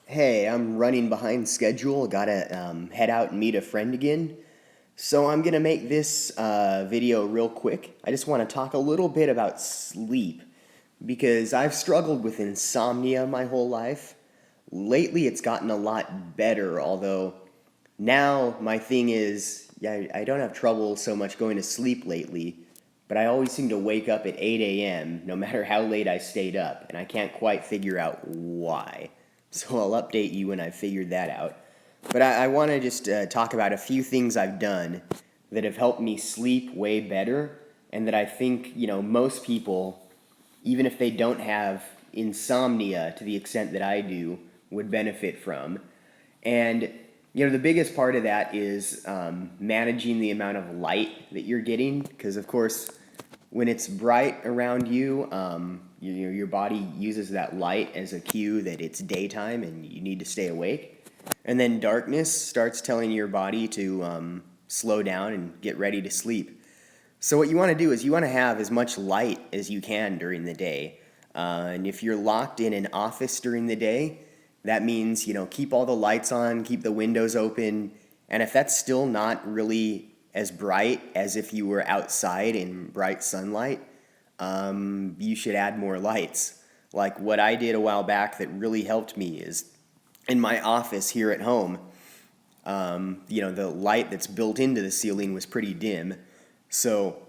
Hey, I'm running behind schedule. Gotta head out and meet a friend again. So I'm gonna make this video real quick. I just want to talk a little bit about sleep because I've struggled with insomnia my whole life. Lately, it's gotten a lot better, although now my thing is, yeah, I don't have trouble so much going to sleep lately, but I always seem to wake up at 8 a.m. no matter how late I stayed up, and I can't quite figure out why. So I'll update you when I figured that out. But I want to just talk about a few things I've done that have helped me sleep way better, and that I think, most people, even if they don't have insomnia to the extent that I do, would benefit from. And the biggest part of that is managing the amount of light that you're getting, because of course, when it's bright around you, your body uses that light as a cue that it's daytime and you need to stay awake. And then darkness starts telling your body to slow down and get ready to sleep. So what you want to do is you want to have as much light as you can during the day. And if you're locked in an office during the day, that means, keep all the lights on, keep the windows open. And if that's still not really as bright as if you were outside in bright sunlight, you should add more lights. Like what I did a while back that really helped me is in my office here at home, the light that's built into the ceiling was pretty dim. So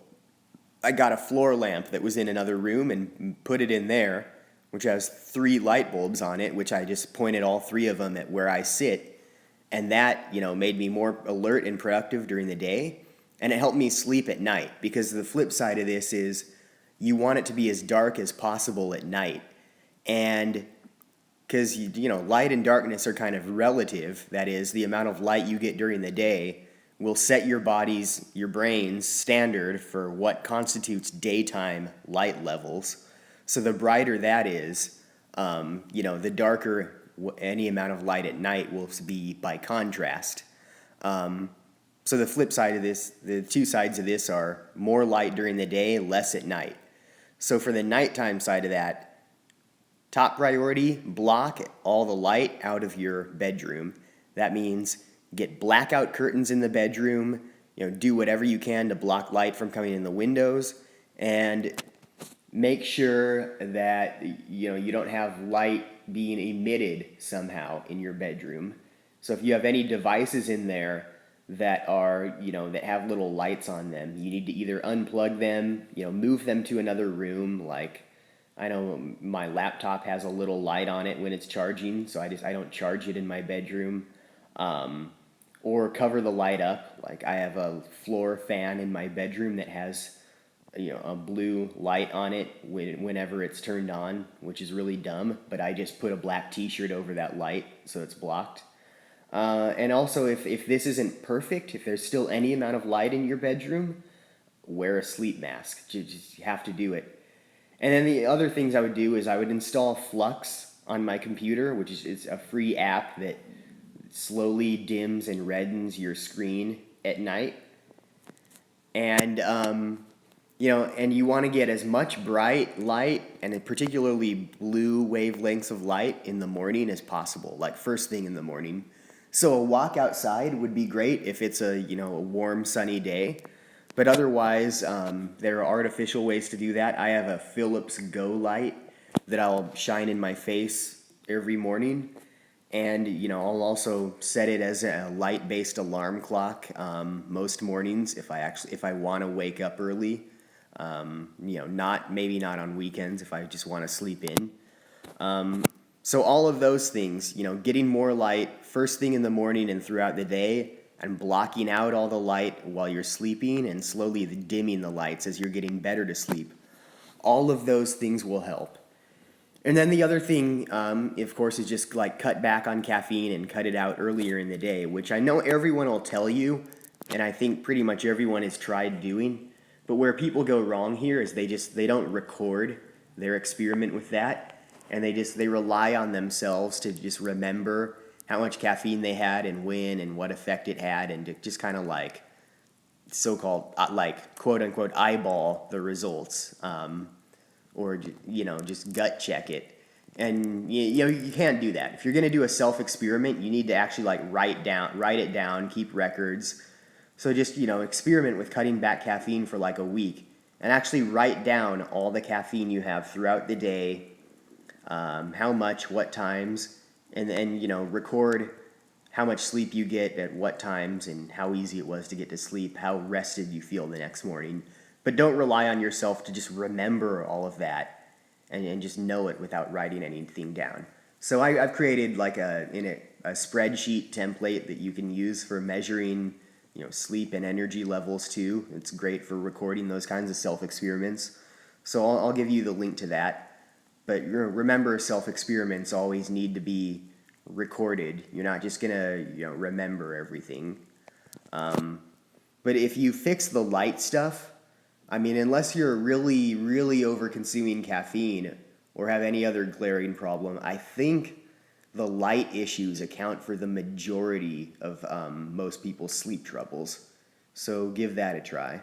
I got a floor lamp that was in another room and put it in there, which has three light bulbs on it, which I just pointed all three of them at where I sit. And that, made me more alert and productive during the day. And it helped me sleep at night, because the flip side of this is you want it to be as dark as possible at night. And because, light and darkness are kind of relative. That is, the amount of light you get during the day will set your brain's standard for what constitutes daytime light levels. So the brighter that is, the darker any amount of light at night will be by contrast. So the flip side of this, the two sides of this are more light during the day, less at night. So for the nighttime side of that, top priority, block all the light out of your bedroom. That means get blackout curtains in the bedroom, do whatever you can to block light from coming in the windows, and make sure that you don't have light being emitted somehow in your bedroom. So if you have any devices in there that are, that have little lights on them, you need to either unplug them, move them to another room. Like, I know my laptop has a little light on it when it's charging, so I don't charge it in my bedroom. Or cover the light up. Like, I have a floor fan in my bedroom that has a blue light on it whenever it's turned on, which is really dumb, but I just put a black t-shirt over that light so it's blocked. And also, if this isn't perfect, if there's still any amount of light in your bedroom, wear a sleep mask. You just have to do it. And then the other things I would do is I would install Flux on my computer, which is a free app that slowly dims and reddens your screen at night. And and you want to get as much bright light and particularly blue wavelengths of light in the morning as possible, like first thing in the morning. So a walk outside would be great if it's a warm sunny day, but otherwise there are artificial ways to do that. I have a Philips Go light that I'll shine in my face every morning, and I'll also set it as a light-based alarm clock most mornings if I want to wake up early. Not on weekends if I just want to sleep in. So all of those things, getting more light first thing in the morning and throughout the day, and blocking out all the light while you're sleeping, and slowly dimming the lights as you're getting better to sleep. All of those things will help. And then the other thing, of course, is just like cut back on caffeine and cut it out earlier in the day, which I know everyone will tell you, and I think pretty much everyone has tried doing. But where people go wrong here is they don't record their experiment with that, and they rely on themselves to just remember how much caffeine they had and when and what effect it had, and to just kind of like so-called like quote unquote eyeball the results, or just gut check it. And you can't do that. If you're gonna do a self experiment, you need to actually like write it down, keep records. So just experiment with cutting back caffeine for like a week, and actually write down all the caffeine you have throughout the day, how much, what times, and then record how much sleep you get at what times and how easy it was to get to sleep, how rested you feel the next morning. But don't rely on yourself to just remember all of that and just know it without writing anything down. So I've created like a spreadsheet template that you can use for measuring sleep and energy levels too. It's great for recording those kinds of self experiments. So I'll give you the link to that. But remember, self experiments always need to be recorded. You're not just gonna remember everything. But if you fix the light stuff, I mean, unless you're really, really over consuming caffeine or have any other glaring problem, I think the light issues account for the majority of most people's sleep troubles. So give that a try.